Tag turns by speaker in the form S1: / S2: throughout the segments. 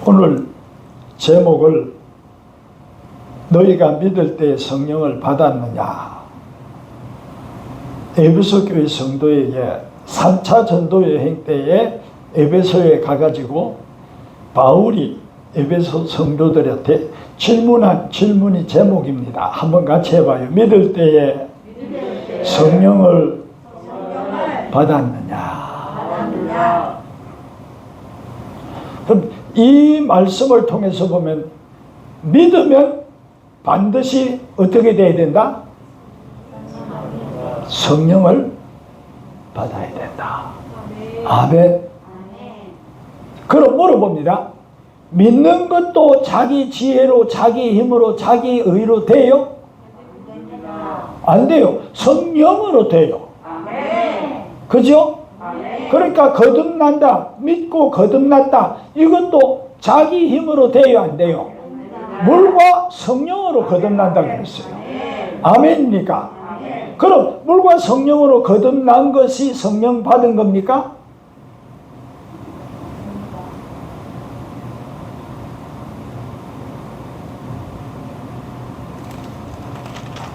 S1: 오늘 제목을 너희가 믿을 때 성령을 받았느냐. 에베소 교회 성도에게 3차 전도 여행 때에 에베소에 가가지고 바울이 에베소 성도들한테 질문한 질문이 제목입니다. 한번 같이 해봐요. 믿을 때에 성령을 받았느냐. 그럼 이 말씀을 통해서 보면 믿으면 반드시 어떻게 돼야 된다? 성령을 받아야 된다. 아멘. 그럼 물어봅니다. 믿는 것도 자기 지혜로, 자기 힘으로, 자기 의로 돼요? 안 돼요. 성령으로 돼요. 그죠? 그러니까 거듭난다, 믿고 거듭났다, 이것도 자기 힘으로 돼요, 안 돼요? 물과 성령으로 거듭난다 그랬어요. 아멘입니까? 그럼 물과 성령으로 거듭난 것이 성령 받은 겁니까?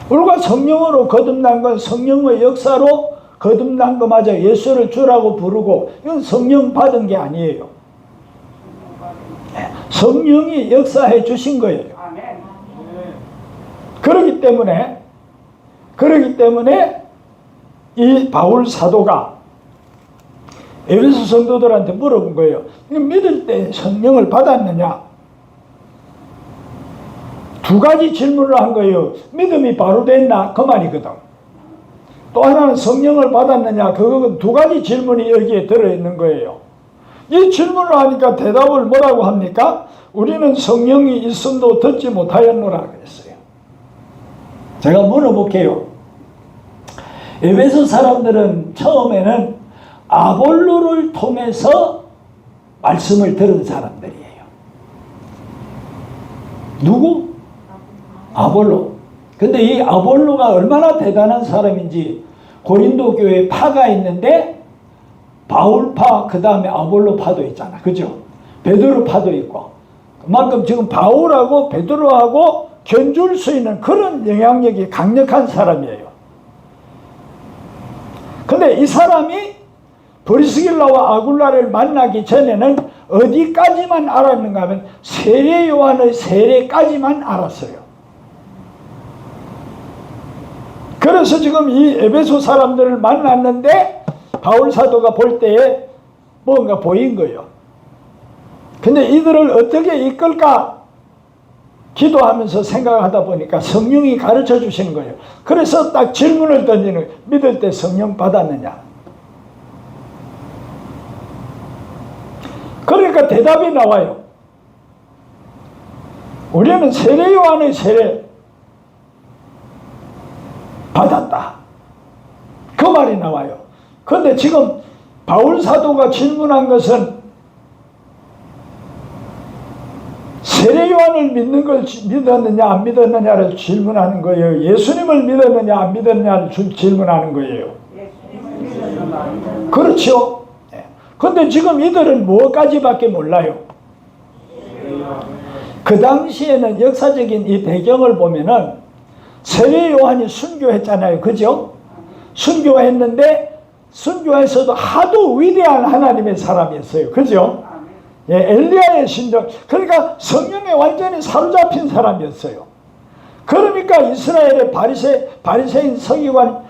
S1: 물과 성령으로 거듭난 건 성령의 역사로 거듭난 거 맞아요. 예수를 주라고 부르고 이건 성령 받은 게 아니에요. 성령이 역사해 주신 거예요. 그렇기 때문에 이 바울 사도가 에베소 성도들한테 물어본 거예요. 믿을 때 성령을 받았느냐? 두 가지 질문을 한 거예요. 믿음이 바로 됐나? 그 말이거든. 또 하나는 성령을 받았느냐? 그건 두 가지 질문이 여기에 들어있는 거예요. 이 질문을 하니까 대답을 뭐라고 합니까? 우리는 성령이 있음도 듣지 못하였노라 그랬어요. 제가 물어볼게요. 에베소 사람들은 처음에는 아볼로를 통해서 말씀을 들은 사람들이에요. 누구? 아볼로. 근데 이 아볼로가 얼마나 대단한 사람인지 고린도 교회에 파가 있는데 바울파 그 다음에 아볼로파도 있잖아. 그죠? 베드로파도 있고 그만큼 지금 바울하고 베드로하고 견줄 수 있는 그런 영향력이 강력한 사람이에요. 근데 이 사람이 브리스길라와 아굴라를 만나기 전에는 어디까지만 알았는가 하면 세례 요한의 세례까지만 알았어요. 그래서 지금 이 에베소 사람들을 만났는데 바울 사도가 볼 때에 뭔가 보인 거예요. 근데 이들을 어떻게 이끌까 기도하면서 생각하다 보니까 성령이 가르쳐 주시는 거예요. 그래서 딱 질문을 던지는 거예요. 믿을 때 성령 받았느냐? 그러니까 대답이 나와요. 우리는 세례 요한의 세례 받았다. 그 말이 나와요. 그런데 지금 바울 사도가 질문한 것은 세례 요한을 믿는 걸 믿었느냐 안 믿었느냐를 질문하는 거예요. 예수님을 믿었느냐 안 믿었느냐를 질문하는 거예요. 그렇죠. 그런데 지금 이들은 뭐까지밖에 몰라요. 그 당시에는 역사적인 이 배경을 보면은 세례 요한이 순교했잖아요. 그죠? 순교했는데 순교에서도 하도 위대한 하나님의 사람이었어요. 그죠? 예, 엘리야의 신적. 그러니까 성령에 완전히 사로잡힌 사람이었어요. 그러니까 이스라엘의 바리새인 서기관,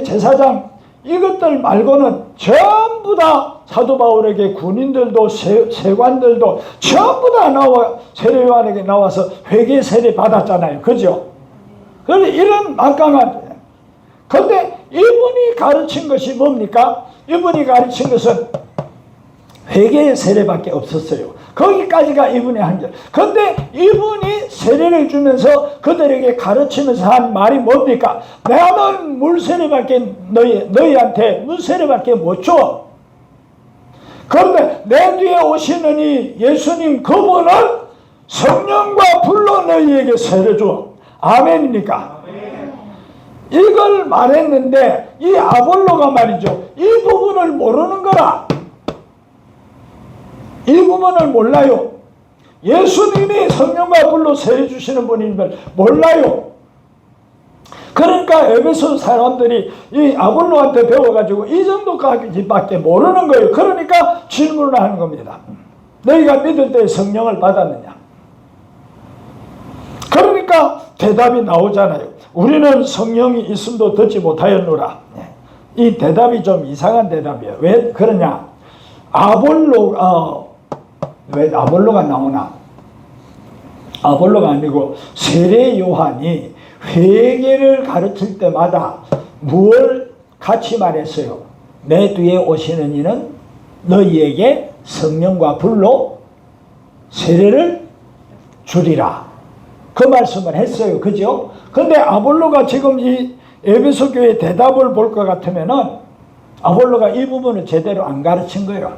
S1: 제사장 이것들 말고는 전부 다 사도 바울에게 군인들도 세관들도 전부 다 나와 세례 요한에게 나와서 회개 세례 받았잖아요. 그죠? 그런데 이런 막강한, 그런데 이분이 가르친 것이 뭡니까? 이분이 가르친 것은 회개의 세례밖에 없었어요. 거기까지가 이분의 한절. 그런데 이분이 세례를 주면서 그들에게 가르치면서 한 말이 뭡니까? 나는 물세례밖에 너희한테 물세례밖에 못 줘. 그런데 내 뒤에 오시는 이 예수님 그분은 성령과 불로 너희에게 세례 줘. 아멘입니까? 아멘. 이걸 말했는데 이 아볼로가 말이죠. 이 부분을 모르는 거라. 이 부분을 몰라요. 예수님이 성령과 불로 세례 주시는 분임을 몰라요. 그러니까 에베소 사람들이 이 아볼로한테 배워가지고 이 정도까지밖에 모르는 거예요. 그러니까 질문을 하는 겁니다. 너희가 믿을 때 성령을 받았느냐? 그러니까 대답이 나오잖아요. 우리는 성령이 있음도 듣지 못하였노라. 이 대답이 좀 이상한 대답이에요. 왜 그러냐? 왜 아볼로가 나오나? 아볼로가 아니고 세례 요한이 회개를 가르칠 때마다 무엇을 같이 말했어요? 내 뒤에 오시는 이는 너희에게 성령과 불로 세례를 주리라. 그 말씀을 했어요. 그죠? 근데 아볼로가 지금 이 에베소 교회 대답을 볼 것 같으면은 아볼로가 이 부분을 제대로 안 가르친 거예요.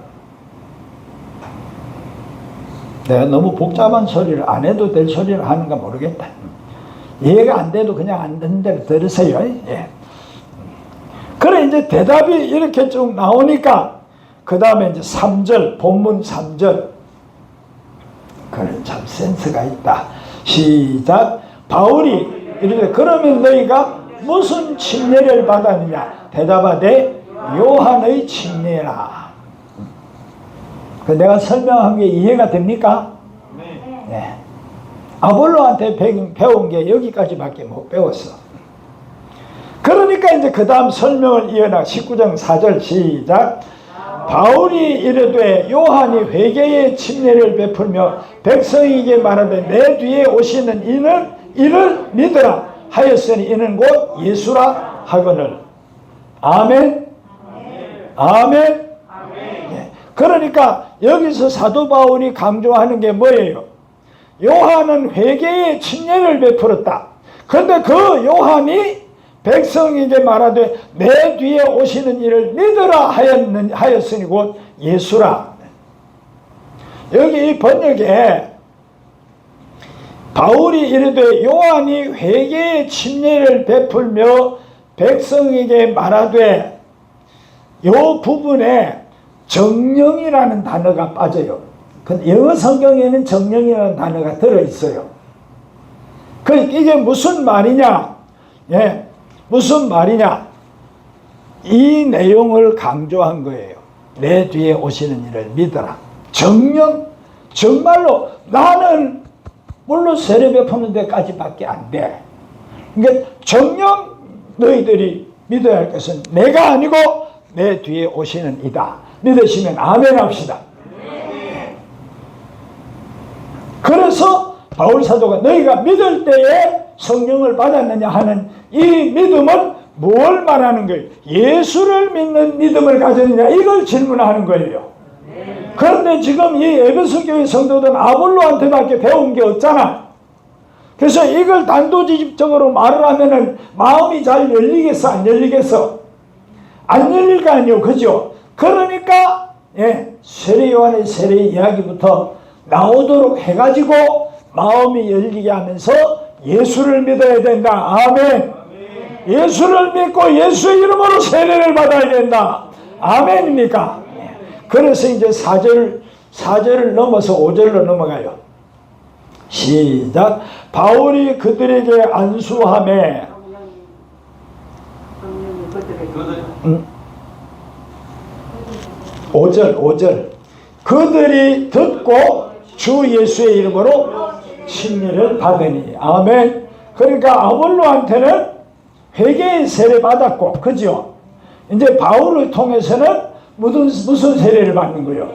S1: 내가 너무 복잡한 소리를 안 해도 될 소리를 하는가 모르겠다. 이해가 안 돼도 그냥 안 되는 대로 들으세요. 예. 그래 이제 대답이 이렇게 쭉 나오니까 그 다음에 이제 3절 본문 3절 그래 참 센스가 있다. 시작. 바울이 이르되 그러면 너희가 무슨 침례를 받았느냐? 대답하되 요한의 침례라. 내가 설명한 게 이해가 됩니까? 네. 아볼로한테 배운 게 여기까지밖에 못 배웠어. 그러니까 이제 그 다음 설명을 이어나 19장 4절 시작. 바울이 이르되 요한이 회개의 침례를 베풀며 백성에게 말하되 내 뒤에 오시는 이는 이를 믿으라 하였으니 이는 곧 예수라 하거늘. 아멘. 아멘. 네. 그러니까 여기서 사도 바울이 강조하는 게 뭐예요? 요한은 회개의 침례를 베풀었다. 그런데 그 요한이 백성에게 말하되 내 뒤에 오시는 이를 믿으라 하였으니 곧 예수라. 여기 이 번역에 바울이 이르되 요한이 회개의 침례를 베풀며 백성에게 말하되 요 부분에 정령이라는 단어가 빠져요. 영어 성경에는 정령이라는 단어가 들어있어요. 이게 무슨 말이냐? 예, 무슨 말이냐? 이 내용을 강조한 거예요. 내 뒤에 오시는 이를 믿어라. 정령? 정말로 나는 물론 세례 베푸는 데까지밖에 안 돼. 그러니까 정령 너희들이 믿어야 할 것은 내가 아니고 내 뒤에 오시는 이다. 믿으시면 아멘 합시다. 그래서 바울 사도가 너희가 믿을 때에 성령을 받았느냐 하는 이 믿음은 뭘 말하는 거예요? 예수를 믿는 믿음을 가졌느냐 이걸 질문하는 거예요. 그런데 지금 이 에베소 교회 성도들은 아볼로한테밖에 배운 게 없잖아. 그래서 이걸 단도직입적으로 말을 하면은 마음이 잘 열리겠어 안 열리겠어? 안 열릴 거 아니에요. 그죠? 그러니까 세례 요한의 세례 이야기부터 나오도록 해가지고 마음이 열리게 하면서 예수를 믿어야 된다. 아멘. 예수를 믿고 예수 이름으로 세례를 받아야 된다. 아멘입니까? 그래서 이제 4절을 넘어서 5절로 넘어가요. 시작. 바울이 그들에게 안수하매 5절 그들이 듣고 주 예수의 이름으로 침례를 받으니. 아멘. 그러니까 아볼로한테는 회개의 세례 받았고, 그죠? 이제 바울을 통해서는 무슨 세례를 받는 거예요?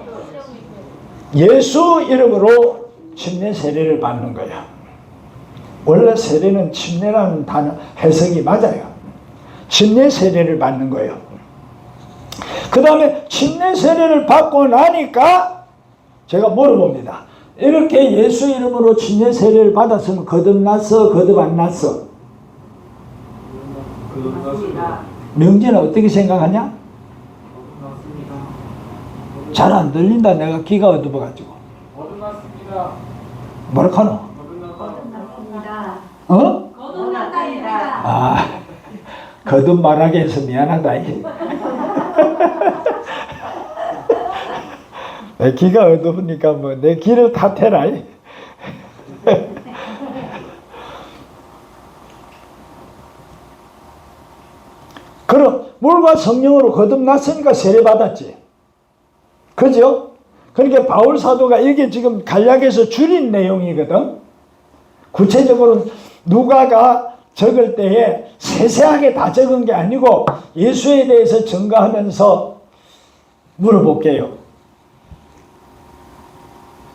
S1: 예수 이름으로 침례 세례를 받는 거예요. 원래 세례는 침례라는 단어 해석이 맞아요. 침례 세례를 받는 거예요. 그 다음에 침례 세례를 받고 나니까 제가 물어봅니다. 이렇게 예수 이름으로 침례 세례를 받았으면 거듭났어? 거듭 안 났어? 명진아 어떻게 생각하냐? 잘 안 들린다. 내가 귀가 어두워가지고.
S2: 거듭났습니다.
S1: 뭐라 카노?
S2: 거듭났습니다.
S1: 어?
S2: 거듭났습니다.
S1: 아, 거듭 말하게 해서 미안하다. 내 귀가 어두우니까 뭐 내 귀를 탓해라. 그럼 물과 성령으로 거듭났으니까 세례받았지. 그죠? 그러니까 바울 사도가 이게 지금 간략해서 줄인 내용이거든. 구체적으로 누가가 적을 때에 세세하게 다 적은 게 아니고 예수에 대해서 증거하면서 물어볼게요.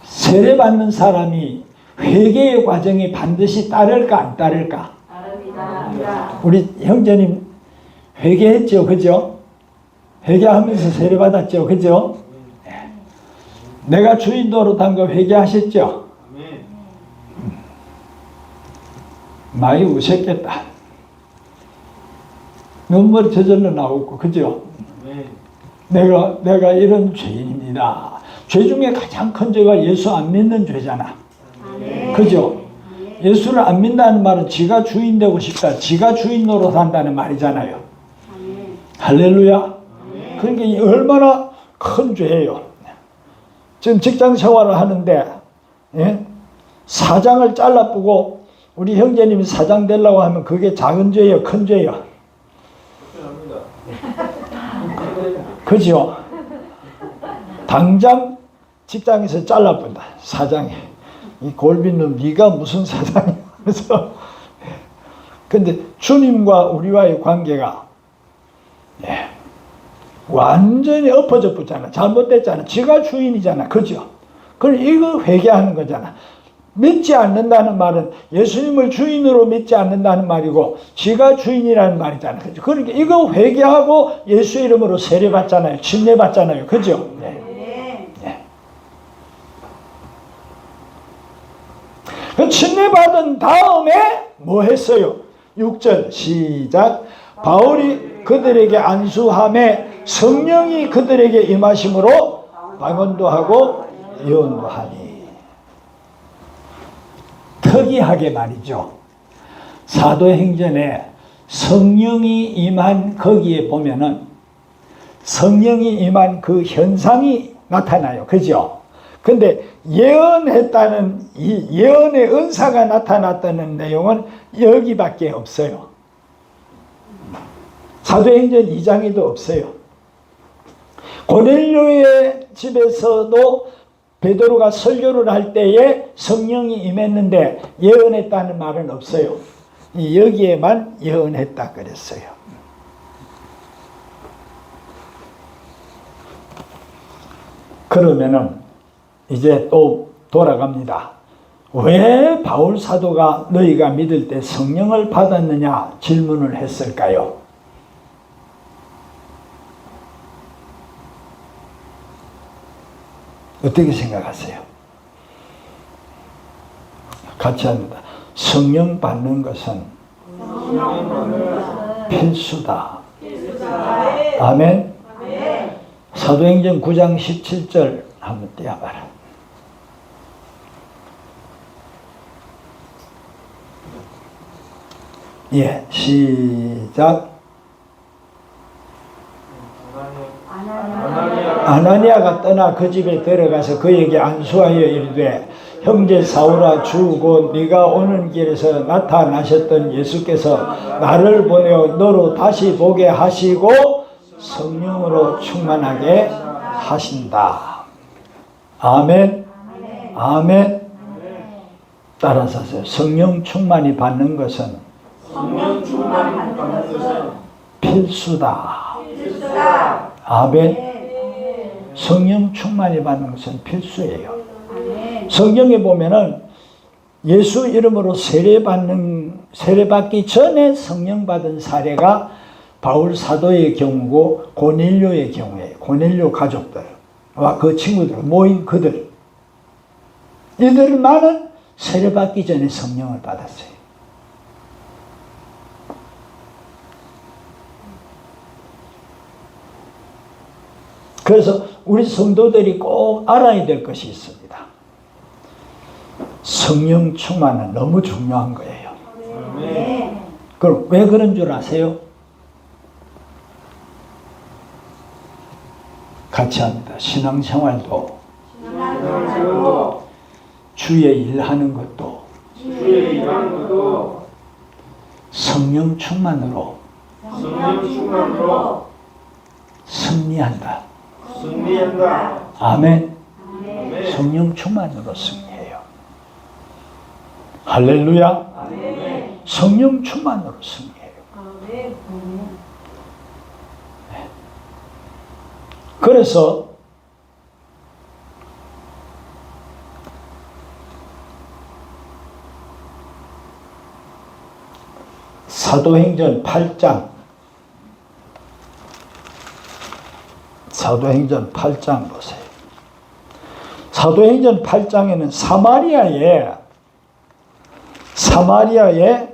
S1: 세례받는 사람이 회개의 과정이 반드시 따를까 안 따를까?
S2: 따릅니다.
S1: 우리 형제님 회개했죠, 그죠? 회개하면서 세례받았죠, 그죠? 내가 주인 노릇한 거 회개하셨죠? 많이 우셨겠다. 눈물이 저절로 나오고, 그죠? 내가 이런 죄인입니다. 죄 중에 가장 큰 죄가 예수 안 믿는 죄잖아. 그죠? 예수를 안 믿는다는 말은 지가 주인 되고 싶다. 지가 주인 노릇한다는 말이잖아요. 할렐루야. 그러니까 이 얼마나 큰 죄예요. 지금 직장 생활을 하는데 사장을 잘라보고 우리 형제님이 사장 되려고 하면 그게 작은 죄예요, 큰 죄예요? 그죠? 당장 직장에서 잘라본다. 사장이. 이 골빈놈 네가 무슨 사장이야? 그래서 근데 주님과 우리와의 관계가 완전히 엎어져 붙잖아. 잘못됐잖아. 지가 주인이잖아. 그죠? 그럼 이거 회개하는 거잖아. 믿지 않는다는 말은 예수님을 주인으로 믿지 않는다는 말이고 지가 주인이라는 말이잖아. 그죠? 그러니까 이거 회개하고 예수 이름으로 세례받잖아요. 침례받잖아요. 그죠? 네. 네. 그 침례받은 다음에 뭐 했어요? 6절 시작. 바울이 그들에게 안수함에 성령이 그들에게 임하심으로 방언도 하고 예언도 하니. 특이하게 말이죠. 사도행전에 성령이 임한 거기에 보면은 성령이 임한 그 현상이 나타나요. 그죠? 근데 예언했다는 이 예언의 은사가 나타났다는 내용은 여기밖에 없어요. 사도행전 2장에도 없어요. 고넬료의 집에서도 베드로가 설교를 할 때에 성령이 임했는데 예언했다는 말은 없어요. 여기에만 예언했다 그랬어요. 그러면은 이제 또 돌아갑니다. 왜 바울 사도가 너희가 믿을 때 성령을 받았느냐 질문을 했을까요? 어떻게 생각하세요? 같이 합니다. 성령 받는 것은 필수다. 아멘. 사도행전 9장 17절 한번 띄워봐라. 예, 시작. 아나니아가 떠나 그 집에 들어가서 그에게 안수하여 이르되 형제 사울아 주고 네가 오는 길에서 나타나셨던 예수께서 나를 보내어 너로 다시 보게 하시고 성령으로 충만하게 하신다. 아멘. 아멘. 따라서 하세요. 성령 충만이 받는 것은 필수다. 아멘. 성령 충만이 받는 것은 필수예요. 성경에 보면은 예수 이름으로 세례받기 전에 성령 받은 사례가 바울 사도의 경우고 고넬료의 경우에 고넬료 가족들과 그 친구들 모인 그들 이들만은 세례받기 전에 성령을 받았어요. 그래서 우리 성도들이 꼭 알아야 될 것이 있습니다. 성령 충만은 너무 중요한 거예요. 그럼 왜 그런 줄 아세요? 같이 합니다. 신앙생활도 주의 일하는 것도
S3: 주의 이름으로
S1: 성령 충만으로
S3: 성령 충만으로
S1: 승리한다.
S3: 승리한다.
S1: 아멘.
S3: 아멘.
S1: 성령 충만으로 승리해요. 할렐루야.
S3: 아멘.
S1: 성령 충만으로 승리해요. 그래서 사도행전 8장 보세요. 사도행전 8장에는 사마리아에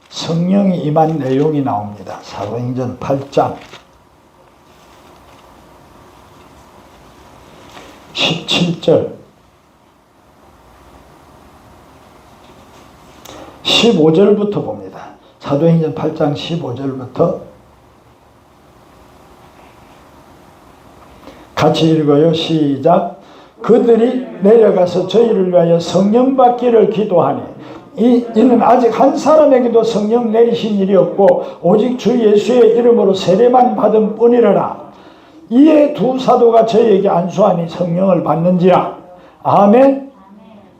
S1: 성령이 임한 내용이 나옵니다. 사도행전 8장 17절 15절부터 봅니다. 사도행전 8장 15절부터 같이 읽어요. 시작. 그들이 내려가서 저희를 위하여 성령 받기를 기도하니 이는 아직 한 사람에게도 성령 내리신 일이 없고 오직 주 예수의 이름으로 세례만 받은 뿐이라라. 이에 두 사도가 저희에게 안수하니 성령을 받는지라. 아멘.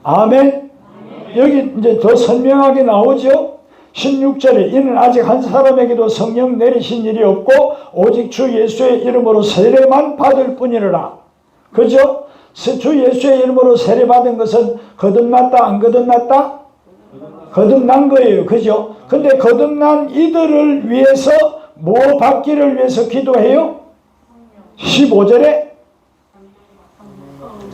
S1: 아멘. 여기 이제 더 선명하게 나오죠. 16절에 이는 아직 한 사람에게도 성령 내리신 일이 없고 오직 주 예수의 이름으로 세례만 받을 뿐이라. 그죠? 주 예수의 이름으로 세례 받은 것은 거듭났다 안 거듭났다? 거듭난 거예요. 그죠? 근데 거듭난 이들을 위해서 뭐 받기를 위해서 기도해요? 15절에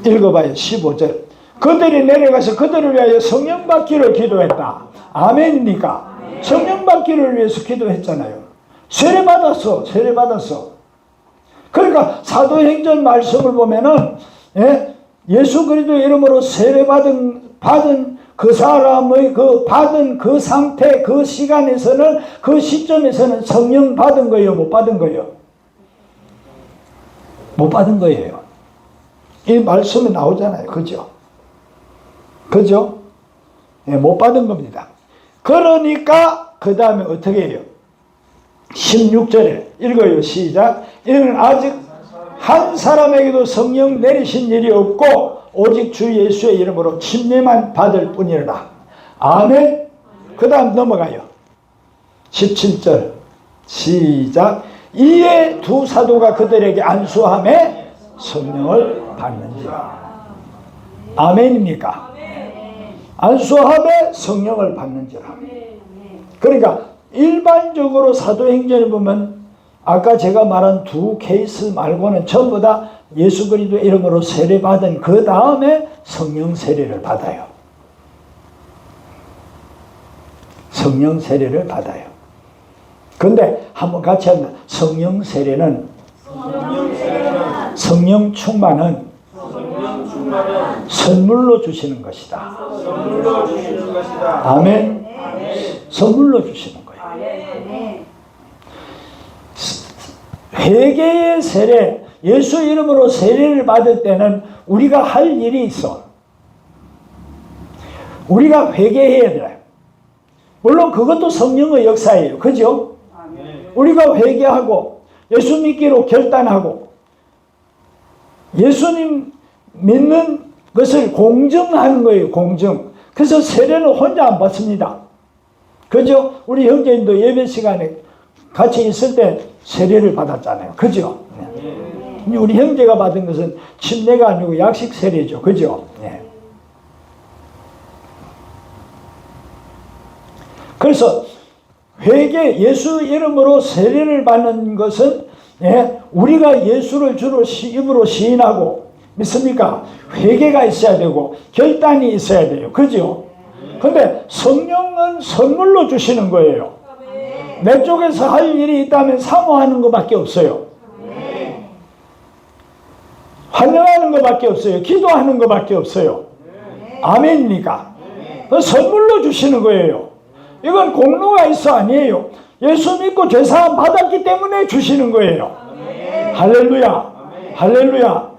S1: 읽어봐요. 15절. 그들이 내려가서 그들을 위하여 성령 받기를 기도했다. 아멘입니까? 성령 받기를 위해서 기도했잖아요. 세례 받았어. 그러니까 사도행전 말씀을 보면은 예수 그리스도 이름으로 세례 받은 그 사람의 받은 그 상태, 그 시간에서는, 그 시점에서는 성령 받은 거예요? 못 받은 거예요? 못 받은 거예요. 이 말씀에 나오잖아요. 그죠? 못 받은 겁니다. 그러니까 그 다음에 어떻게 해요? 16절에 읽어요. 시작. 이는 아직 한 사람에게도 성령 내리신 일이 없고 오직 주 예수의 이름으로 침례만 받을 뿐이라. 아멘. 그 다음 넘어가요. 17절 시작. 이에 두 사도가 그들에게 안수함에 성령을 받는지라. 아멘입니까? 안수함에 성령을 받는지라. 그러니까 일반적으로 사도행전에 보면 아까 제가 말한 두 케이스 말고는 전부 다 예수 그리스도 이름으로 세례받은 그 다음에 성령 세례를 받아요. 성령 세례를 받아요. 근데 한번 같이 한번 성령 세례는 성령 충만은 선물로 주시는 것이다. 아멘. 선물로 주시는 거예요. 회개의 세례, 예수 이름으로 세례를 받을 때는 우리가 할 일이 있어. 우리가 회개해야 돼요. 물론 그것도 성령의 역사예요. 그죠? 우리가 회개하고 예수 믿기로 결단하고 예수님 믿는 것을 공증하는 거예요. 공증. 그래서 세례는 혼자 안 받습니다. 그죠? 우리 형제님도 예배 시간에 같이 있을 때 세례를 받았잖아요. 그죠? 네. 우리 형제가 받은 것은 침례가 아니고 약식 세례죠. 그죠? 네. 그래서 회개, 예수 이름으로 세례를 받는 것은 우리가 예수를 주로 입으로 시인하고 믿습니까? 회개가 있어야 되고 결단이 있어야 돼요. 그죠? 근데 성령은 선물로 주시는 거예요. 내 쪽에서 할 일이 있다면 사모하는 것밖에 없어요. 환영하는 것밖에 없어요. 기도하는 것밖에 없어요. 아멘입니까? 선물로 주시는 거예요. 이건 공로가 있어 아니에요. 예수 믿고 죄사함 받았기 때문에 주시는 거예요. 할렐루야. 할렐루야.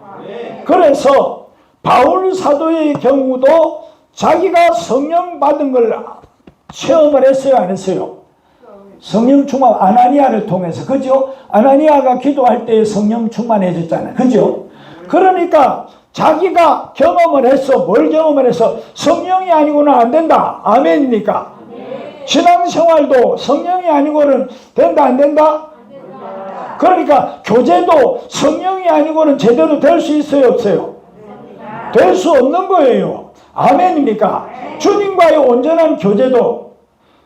S1: 그래서 바울 사도의 경우도 자기가 성령 받은 걸 체험을 했어요, 안 했어요? 성령 충만, 아나니아를 통해서, 그죠? 아나니아가 기도할 때 성령 충만해졌잖아요, 그죠? 그러니까 자기가 경험을 했어. 뭘 경험을 했어? 성령이 아니고는 안 된다. 아멘입니까? 신앙생활도 성령이 아니고는 된다, 안 된다? 그러니까 교제도 성령이 아니고는 제대로 될 수 있어요, 없어요? 될 수 없는 거예요. 아멘입니까? 주님과의 온전한 교제도.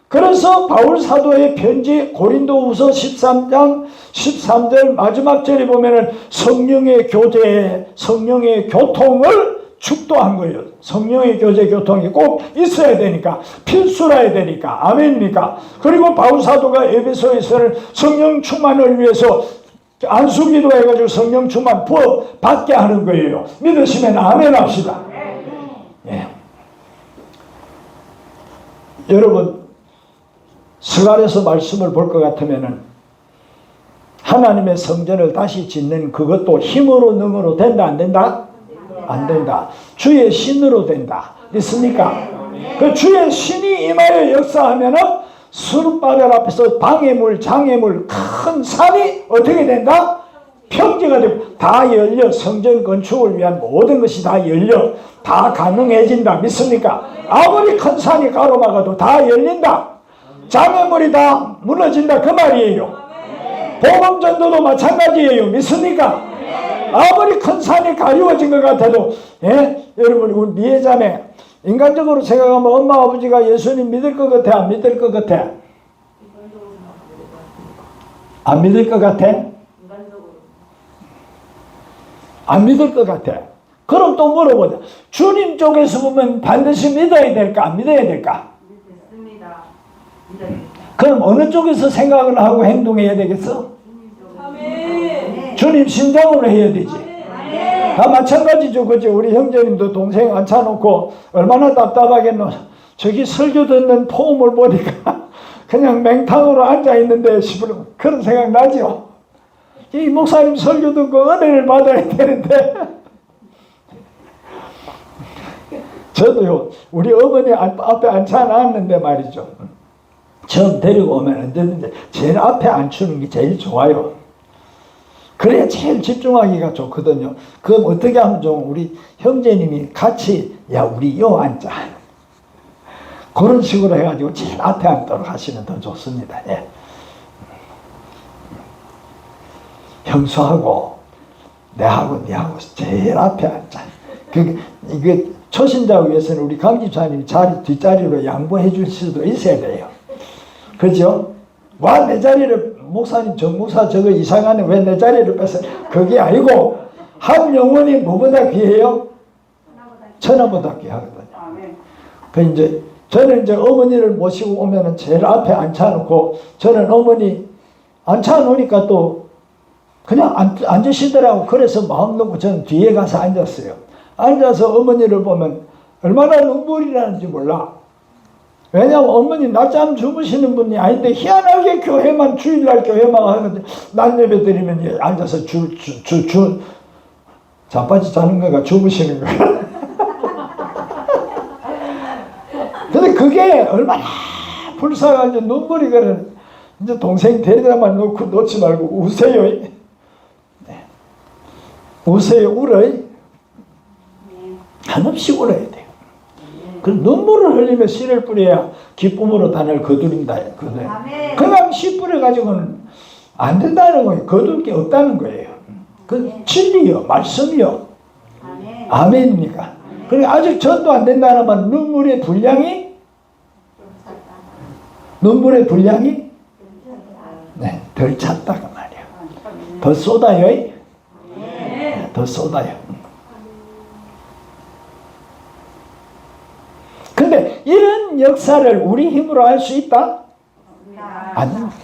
S1: 그래서 바울 사도의 편지 고린도후서 13장 13절 마지막 절에 보면은 성령의 교제, 성령의 교통을 축도한 거예요. 성령의 교제, 교통이 꼭 있어야 되니까, 필수라 해야 되니까. 아멘입니까? 그리고 바울 사도가 에베소에서는 성령 충만을 위해서 안수기도 해가지고 성령 충만 부어 받게 하는 거예요. 믿으시면 아멘 합시다. 예. 여러분, 스갈에서 말씀을 볼 것 같으면은 하나님의 성전을 다시 짓는 그것도 힘으로 능으로 된다, 안 된다? 안 된다. 주의 신으로 된다. 있습니까? 그 주의 신이 임하여 역사하면은 수르바벨 앞에서 방해물, 장애물, 큰 산이 어떻게 된다? 평지가 되고 다 열려. 성전 건축을 위한 모든 것이 다 열려. 다 가능해진다. 믿습니까? 아무리 큰 산이 가로막아도 다 열린다. 장애물이 다 무너진다. 그 말이에요. 복음전도도 마찬가지예요. 믿습니까? 아무리 큰 산이 가리워진 것 같아도, 예? 여러분, 우리 미애자매, 인간적으로 생각하면 엄마 아버지가 예수님 믿을 것 같아, 안 믿을 것 같아? 안 믿을 것 같아? 안 믿을 것 같아. 그럼 또 물어보자. 주님 쪽에서 보면 반드시 믿어야 될까, 안 믿어야 될까?
S2: 믿습니다.
S1: 그럼 어느 쪽에서 생각을 하고 행동해야 되겠어? 주님 심장으로 해야 되지. 다 마찬가지죠. 그죠? 우리 형제님도 동생 앉혀놓고 얼마나 답답하겠노. 저기 설교 듣는 폼을 보니까 그냥 맹탕으로 앉아있는데 싶은 그런 생각 나죠. 이 목사님 설교 듣고 은혜를 받아야 되는데 저도요, 우리 어머니 앞에 앉혀놨는데 말이죠. 처음 데리고 오면 언제든지 제일 앞에 앉추는 게 제일 좋아요. 그래야 제일 집중하기가 좋거든요. 그럼 어떻게 하면 좀 우리 형제님이 같이, 야, 우리 요 앉자. 그런 식으로 해가지고 제일 앞에 앉도록 하시면 더 좋습니다. 예. 형수하고, 내하고, 니하고 제일 앞에 앉자. 이게 초신자 위해서는 우리 강 집사님이 자리, 뒷자리로 양보해 줄 수도 있어야 돼요. 그죠? 와, 내 자리를, 목사님, 정 목사 저거 이상하네. 왜 내 자리를 뺏어? 그게 아니고, 한 영혼이 뭐보다 귀해요? 천하보다 귀하거든요. 그 이제, 저는 이제 어머니를 모시고 오면은 제일 앞에 앉혀놓고, 저는 어머니 앉혀놓으니까 또 그냥 앉으시더라고. 그래서 마음 놓고 저는 뒤에 가서 앉았어요. 앉아서 어머니를 보면 얼마나 눈물이 나는지 몰라. 왜냐하면 어머니 낮잠 주무시는 분이 아닌데 희한하게 교회만 주일날 교회만 하는데 낮 예배 드리면 앉아서 잠바지 자는 거가 주무시는 거야. 근데 그게 얼마나 불쌍한지 눈물이 그래. 이제 동생 데리다만 놓지 말고 우세요. 네. 우세요. 울어요. 한없이 울어야 돼요. 그 눈물을 흘리며 씨를 뿌려야 기쁨으로 단을 거두린다. 그냥 씨 뿌려가지고는 안 된다는 거예요. 거둘 게 없다는 거예요. 그 진리요, 말씀이요. 아멘입니까? 그러니까 아직 전도 안 된다면 눈물의 분량이 네, 덜 찼다가 말이야. 더 쏟아요. 네, 더 쏟아요. 근데 이런 역사를 우리 힘으로 할 수 있다? 안 됩니다.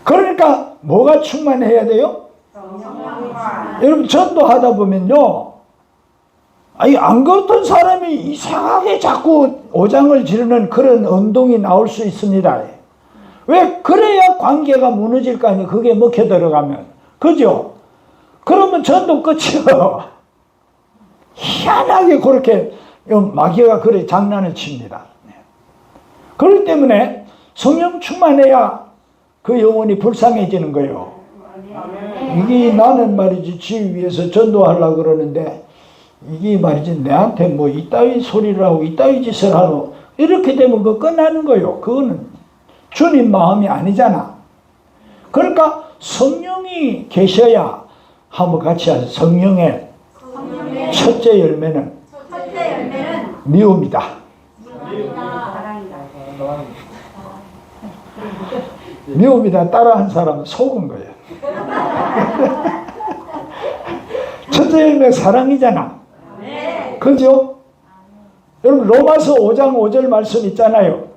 S1: 그러니까 뭐가 충만해야 돼요? 여러분 전도하다 보면요, 아니 안 그렇던 사람이 이상하게 자꾸 오장을 지르는 그런 운동이 나올 수 있습니다. 왜? 그래야 관계가 무너질 거 아니에요. 그게 먹혀 들어가면. 그죠? 그러면 전도 끝이요. 희한하게 그렇게 마귀가 그래 장난을 칩니다. 그렇기 때문에 성령 충만해야 그 영혼이 불쌍해지는 거예요. 이게 나는 말이지 지위 위해서 전도하려고 그러는데 이게 말이지 내한테 뭐 이따위 소리를 하고 이따위 짓을 하고 이렇게 되면 그거 끝나는 거예요. 그거는 주님 마음이 아니잖아. 그러니까 성령이 계셔야 한번 같이 하세요. 성령의 첫째 열매는 미움이다. 미움이다 따라한 사람은 속은 거예요. 첫째 열매 사랑이잖아. 그죠? 여러분 로마서 5장 5절 말씀 있잖아요.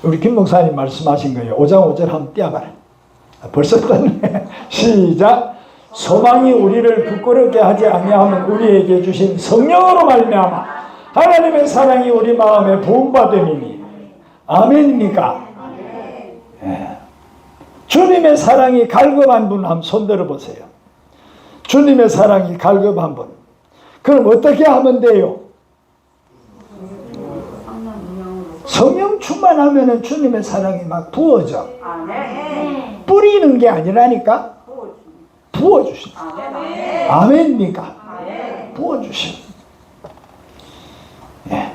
S1: 우리 김 목사님 말씀하신 거예요. 5장 5절 한번 띄워봐라. 벌써 떴네. 시작. 소망이 우리를 부끄럽게 하지 아니하면 우리에게 주신 성령으로 말미암아 하나님의 사랑이 우리 마음에 부음받음이니. 아멘입니까? 예. 주님의 사랑이 갈급한 분 한번 손들어 보세요. 주님의 사랑이 갈급한 분. 그럼 어떻게 하면 돼요? 성령 충만하면 주님의 사랑이 막 부어져. 뿌리는 게 아니라니까 부어주신다. 아멘입니까? 부어주신다. 예.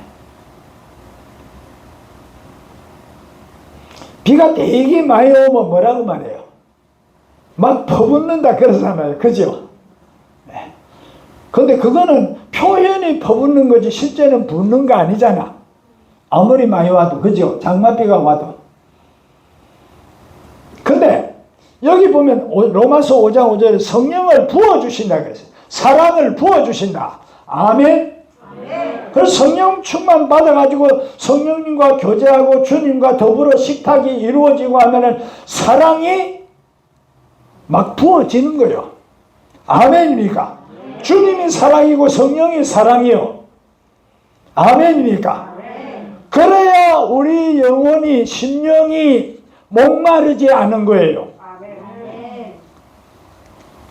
S1: 비가 되게 많이 오면 뭐라고 말해요? 막 퍼붓는다 그러잖아요. 그죠? 네. 근데 그거는 표현이 퍼붓는 거지 실제는 붓는 거 아니잖아. 아무리 많이 와도. 그죠? 장맛비가 와도. 근데 여기 보면 로마서 5장 5절에 성령을 부어주신다 그랬어요. 사랑을 부어주신다. 아멘. 그래서 성령 충만 받아가지고 성령님과 교제하고 주님과 더불어 식탁이 이루어지고 하면은 사랑이 막 부어지는 거예요. 아멘입니까? 주님이 사랑이고 성령이 사랑이요. 아멘입니까? 그래야 우리 영혼이 심령이 목마르지 않은 거예요.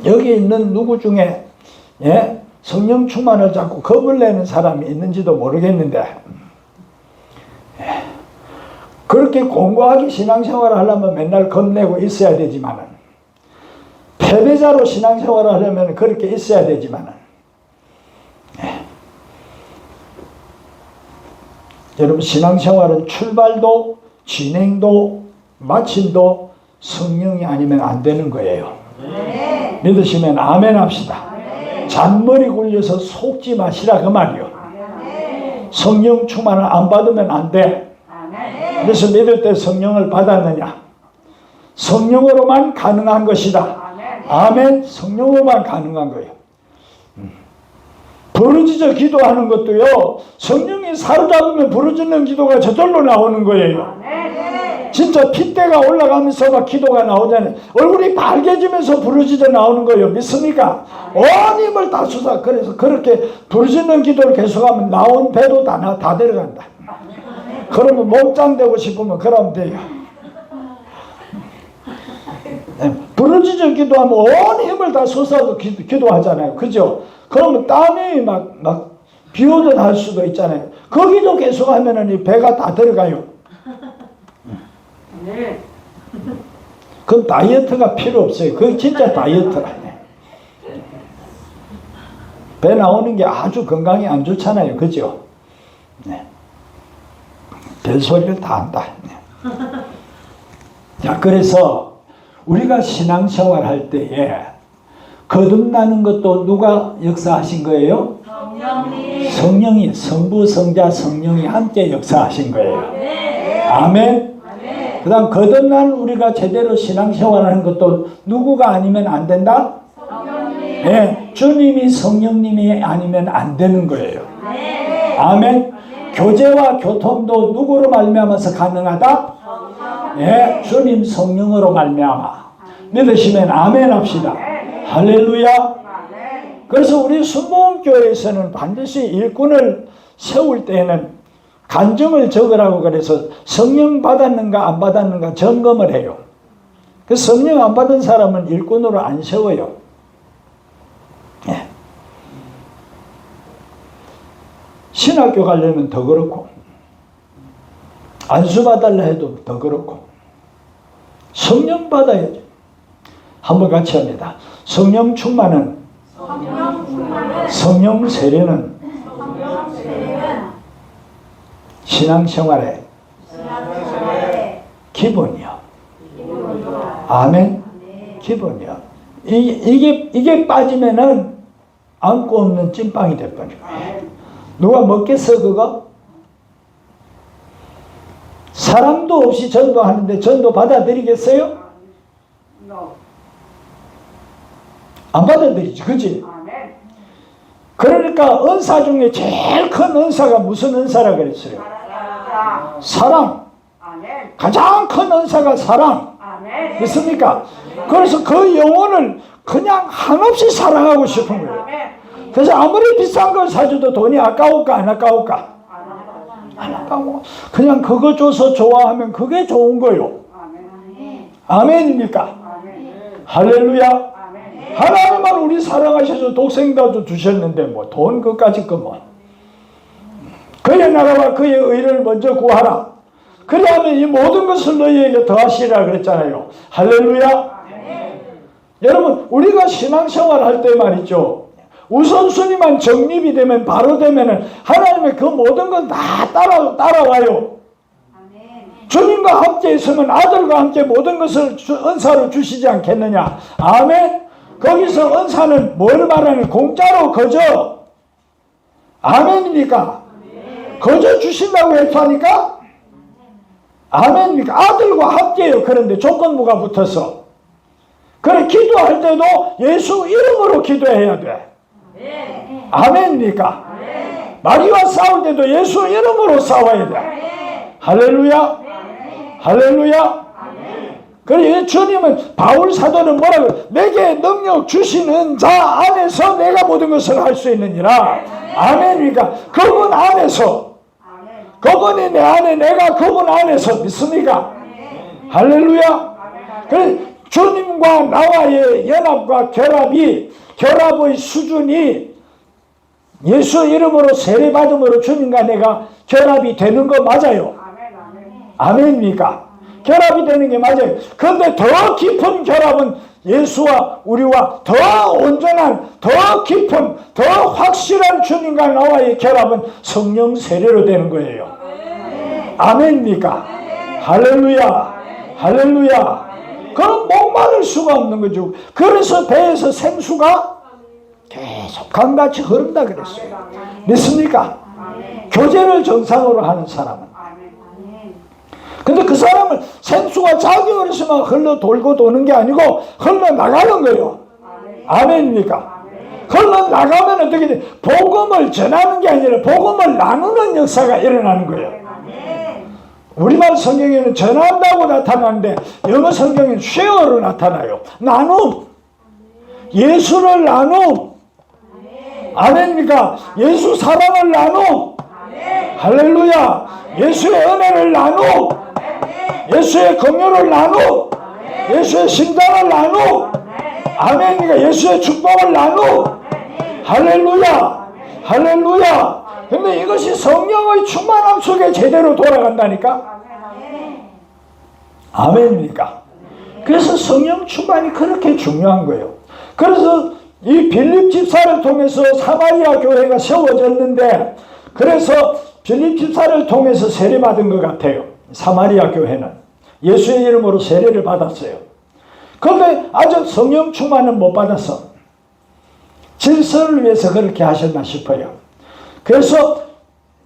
S1: 여기 있는 누구 중에 예? 성령 충만을 잡고 겁을 내는 사람이 있는지도 모르겠는데 그렇게 공고하게 신앙생활을 하려면 맨날 겁내고 있어야 되지만은 패배자로 신앙생활을 하려면 그렇게 있어야 되지만은 여러분 신앙생활은 출발도 진행도 마침도 성령이 아니면 안 되는 거예요. 믿으시면 아멘 합시다. 잔머리 굴려서 속지 마시라 그 말이요. 성령 충만을 안 받으면 안 돼. 그래서 믿을 때 성령을 받았느냐? 성령으로만 가능한 것이다. 아멘. 성령으로만 가능한 거예요. 부르짖어 기도하는 것도요. 성령이 사로잡으면 부르짖는 기도가 저절로 나오는 거예요. 진짜 핏대가 올라가면서 막 기도가 나오잖아요. 얼굴이 밝아지면서 부르짖어 나오는 거예요. 믿습니까? 온 힘을 다 쏟아. 그래서 그렇게 부르짖는 기도를 계속하면 나온 배도 다 데려간다. 그러면 목장되고 싶으면 그러면 돼요. 부르짖어 기도하면 온 힘을 다 쏟아서 기도하잖아요. 그죠? 그러면 땀이 막 비 오듯 할 수도 있잖아요. 거기도 계속하면 이 배가 다 들어가요. 그건 다이어트가 필요 없어요. 그게 진짜 다이어트라. 배 나오는 게 아주 건강에 안 좋잖아요. 그죠? 네. 별소리를 다 한다. 네. 자, 그래서 우리가 신앙생활 할 때에 거듭나는 것도 누가 역사하신 거예요? 성령이, 성부, 성자, 성령이 함께 역사하신 거예요. 아멘. 그 다음 거듭난 우리가 제대로 신앙생활하는 것도 누구가 아니면 안 된다? 네, 주님이 성령님이 아니면 안 되는 거예요. 아멘. 교제와 교통도 누구로 말미암아서 가능하다? 네, 주님 성령으로 말미암아. 믿으시면 아멘 합시다. 할렐루야. 그래서 우리 순복음교회에서는 반드시 일꾼을 세울 때에는 간증을 적으라고 그래서 성령 받았는가 안 받았는가 점검을 해요. 그 성령 안 받은 사람은 일꾼으로 안 세워요. 예. 신학교 가려면 더 그렇고, 안수받으려 해도 더 그렇고, 성령 받아야죠. 한번 같이 합니다. 성령 충만은, 성령 세례는 신앙생활의 기본이야. 아멘. 기본이야. 이게 빠지면은 안고 없는 찐빵이 돼버린 거예요. 누가 먹겠어 그거? 사람도 없이 전도하는데 전도 받아들이겠어요? 안 받아들이지, 그치? 그러니까 은사 중에 제일 큰 은사가 무슨 은사라 그랬어요? 사랑. 가장 큰 은사가 사랑. 믿습니까? 그래서 그 영혼을 그냥 한없이 사랑하고 싶은 거예요. 그래서 아무리 비싼 걸 사줘도 돈이 아까울까 안 아까울까? 안 아까워. 그냥 그거 줘서 좋아하면 그게 좋은 거요. 아멘입니까? 할렐루야. 하나님만 우리 사랑하셔서 독생자도 주셨는데 뭐 돈 그까짓 거 뭐. 그의 나라와 그의 의를 먼저 구하라. 그리하면 이 모든 것을 너희에게 더하시리라 그랬잖아요. 할렐루야. 여러분 우리가 신앙생활 할 때 말이죠, 우선순위만 정립이 되면 바로 되면은 하나님의 그 모든 건 다 따라와요. 주님과 함께 있으면 아들과 함께 모든 것을 은사로 주시지 않겠느냐. 아멘. 거기서 은사는 뭘 말하는? 공짜로 거저. 아멘입니까? 거저 주신다고 했다니까? 아멘입니까? 아들과 함께요. 그런데 조건부가 붙어서. 그래 기도할 때도 예수 이름으로 기도해야 돼. 아멘입니까? 마귀와 싸울 때도 예수 이름으로 싸워야 돼. 할렐루야. 할렐루야. 그래 주님은 바울 사도는 뭐라고? 내게 능력 주시는 자 안에서 내가 모든 것을 할 수 있느니라. 아멘입니까? 그분 안에서, 그분이 내 안에, 내가 그분 안에서. 믿습니까? 할렐루야. 그래 주님과 나와의 연합과 결합의 수준이 예수 이름으로 세례받음으로 주님과 내가 결합이 되는 거 맞아요. 아멘입니까? 결합이 되는 게 맞아요. 그런데 더 깊은 결합은 예수와 우리와 더 온전한, 더 깊은, 더 확실한 주님과 나와의 결합은 성령 세례로 되는 거예요. 아멘입니까? 할렐루야. 할렐루야. 그럼 목마를 수가 없는 거죠. 그래서 배에서 생수가 계속 강같이 흐른다 그랬어요. 믿습니까? 교제를 정상으로 하는 사람은. 근데 그 사람은 생수가 자기 어리서만 흘러 돌고 도는 게 아니고 흘러 나가는 거예요. 아멘입니까? 흘러 나가면 어떻게 돼? 복음을 전하는 게 아니라 복음을 나누는 역사가 일어나는 거예요. 우리말 성경에는 전한다고 나타나는데 영어 성경에는 share로 나타나요. 나눔. 예수를 나눔. 아멘입니까? 예수 사랑을 나눔. 할렐루야. 예수의 은혜를 나눔. 예수의 긍휼을 나누. 예수의 심장을 나누. 아멘입니까? 예수의 축복을 나누. 할렐루야. 할렐루야. 근데 이것이 성령의 충만함 속에 제대로 돌아간다니까? 아멘입니까? 그래서 성령 충만이 그렇게 중요한 거예요. 그래서 이 빌립 집사를 통해서 사마리아 교회가 세워졌는데, 그래서 빌립 집사를 통해서 세례받은 것 같아요. 사마리아 교회는 예수의 이름으로 세례를 받았어요. 그런데 아직 성령 충만은 못 받았어. 질서를 위해서 그렇게 하셨나 싶어요. 그래서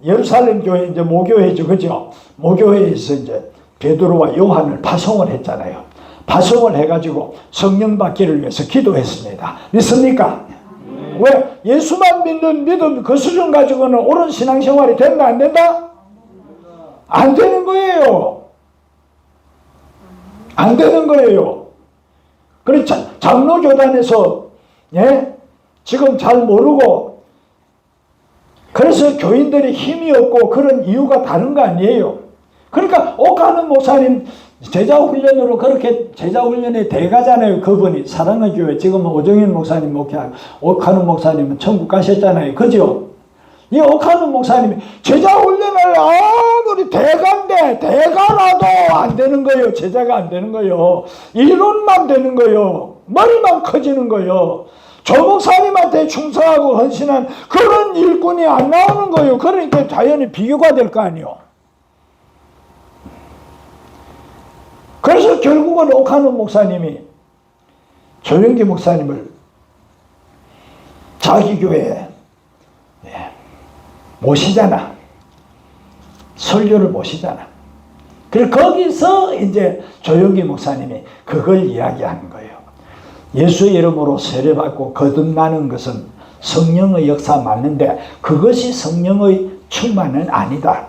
S1: 예루살렘 교회, 이제 모교회죠, 그죠? 모교회에서 이제 베드로와 요한을 파송을 했잖아요. 파송을 해가지고 성령 받기를 위해서 기도했습니다. 믿습니까? 왜? 예수만 믿는 믿음 그 수준 가지고는 옳은 신앙생활이 된다 안 된다? 안 되는 거예요. 안 되는 거예요. 그래 장로교단에서 지금 잘 모르고, 그래서 교인들이 힘이 없고 그런 이유가 다른 거 아니에요. 그러니까 옥하는 목사님 제자훈련으로 그렇게 제자훈련에 대가잖아요. 그분이 사랑의 교회 지금 오정현 목사님 목회하고 옥하는 목사님은 천국 가셨잖아요. 그죠? 이 오카노 목사님이 제자 훈련을 아무리 대가라도 안 되는 거예요. 제자가 안 되는 거예요. 이론만 되는 거예요. 머리만 커지는 거예요. 조 목사님한테 충성하고 헌신한 그런 일꾼이 안 나오는 거예요. 그러니까 당연히 비교가 될 거 아니에요. 그래서 결국은 오카노 목사님이 조영기 목사님을 자기 교회에 모시잖아. 설교를 모시잖아. 그리고 거기서 이제 조영기 목사님이 그걸 이야기하는 거예요. 예수의 이름으로 세례받고 거듭나는 것은 성령의 역사 맞는데 그것이 성령의 충만은 아니다.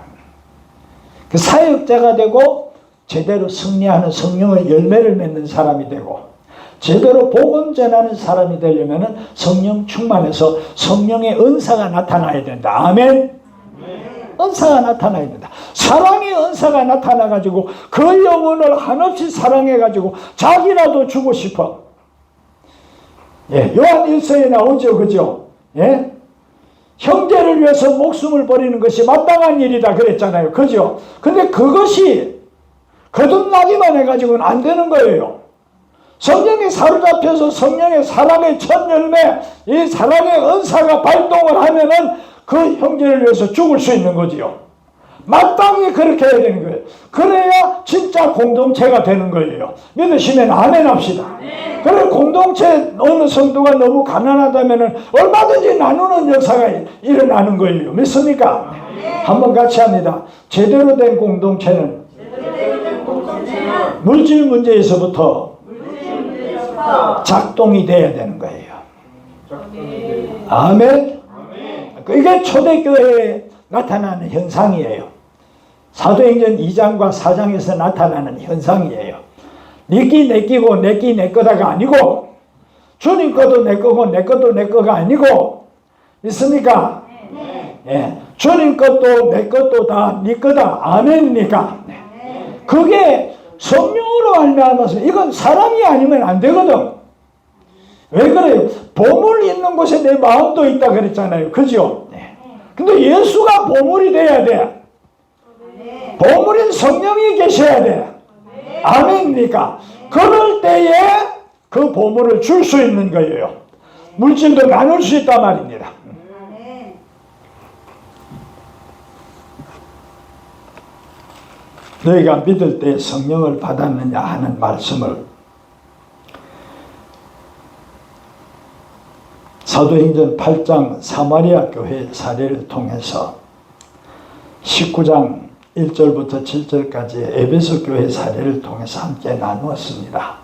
S1: 그 사역자가 되고 제대로 승리하는 성령의 열매를 맺는 사람이 되고 제대로 복음 전하는 사람이 되려면 성령 충만해서 성령의 은사가 나타나야 된다. 아멘. 은사가 나타나야 된다. 사랑의 은사가 나타나가지고 그 영혼을 한없이 사랑해가지고 자기라도 주고 싶어. 예, 요한 1서에 나오죠. 그죠? 예? 형제를 위해서 목숨을 버리는 것이 마땅한 일이다 그랬잖아요. 그죠? 근데 그것이 거듭나기만 해가지고는 안 되는 거예요. 성령에 사로잡혀서 성령의 사랑의 첫 열매, 이 사랑의 은사가 발동을 하면은 그 형제를 위해서 죽을 수 있는 거지요. 마땅히 그렇게 해야 되는 거예요. 그래야 진짜 공동체가 되는 거예요. 믿으시면 아멘 합시다. 그래 공동체 어느 성도가 너무 가난하다면은 얼마든지 나누는 역사가 일어나는 거예요. 믿습니까? 한번 같이 합니다. 제대로 된 공동체는 물질 문제에서부터 작동이 돼야 되는 거예요. 아멘. 이게 초대교회에 나타나는 현상이에요. 사도행전 2장과 4장에서 나타나는 현상이에요. 니끼 내 끼고 내끼 내 거다가 아니고 주님 것도 내 거고 내 것도 내 거가 아니고 있습니까? 예. 주님 것도 내 것도 다 니 거다. 아멘입니까? 그게 성령으로 알미암아서 이건 사람이 아니면 안 되거든. 왜 그래요? 보물 있는 곳에 내 마음도 있다 그랬잖아요. 그죠? 근데 예수가 보물이 돼야 돼. 보물인 성령이 계셔야 돼. 아멘입니까? 그럴 때에 그 보물을 줄 수 있는 거예요. 물질도 나눌 수 있단 말입니다. 너희가 믿을 때 성령을 받았느냐 하는 말씀을 사도행전 8장 사마리아 교회 사례를 통해서 19장 1절부터 7절까지의 에베소 교회 사례를 통해서 함께 나누었습니다.